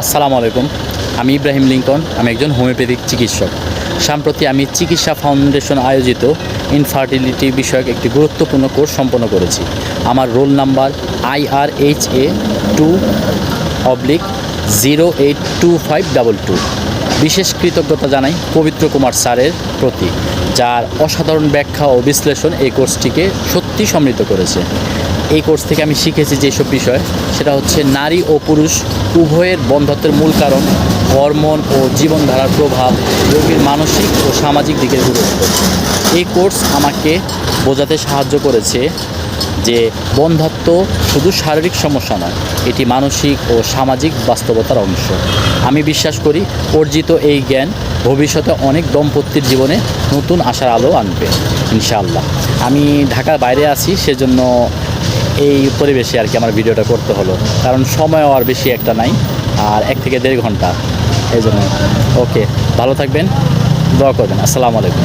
আসসালামু আলাইকুম। আমি ইব্রাহিম লিঙ্কন। আমি একজন হোমিওপ্যাথিক চিকিৎসক। সম্প্রতি আমি চিকিৎসা ফাউন্ডেশন আয়োজিত ইনফার্টিলিটি বিষয়ক একটি গুরুত্বপূর্ণ কোর্স সম্পন্ন করেছি। আমার রোল নাম্বার IRHA 2/08252। বিশেষ কৃতজ্ঞতা জানাই পবিত্র কুমার স্যারের প্রতি, যার অসাধারণ ব্যাখ্যা ও বিশ্লেষণ এই কোর্সটিকে সত্যি সমৃদ্ধ করেছে। এই কোর্স থেকে আমি শিখেছি যেসব বিষয়, সেটা হচ্ছে নারী ও পুরুষ উভয়ের বন্ধ্যত্বের মূল কারণ, হরমোন ও জীবনধারার প্রভাব, রোগীর মানসিক ও সামাজিক দিকের গুরুত্ব। এই কোর্স আমাকে বোঝাতে সাহায্য করেছে যে বন্ধ্যত্ব শুধু শারীরিক সমস্যা নয়, এটি মানসিক ও সামাজিক বাস্তবতার অংশ। আমি বিশ্বাস করি অর্জিত এই জ্ঞান ভবিষ্যতে অনেক দম্পতির জীবনে নতুন আশার আলো আনবে ইনশাআল্লাহ। আমি ঢাকার বাইরে আছি, সেজন্য এই পরিবেশে আর কি আমার ভিডিওটা করতে হলো, কারণ সময়ও আর বেশি একটা নাই, আর 1 থেকে 1.5 ঘন্টা, এই জন্য। ওকে, ভালো থাকবেন, দোয়া করবেন। আসসালামু আলাইকুম।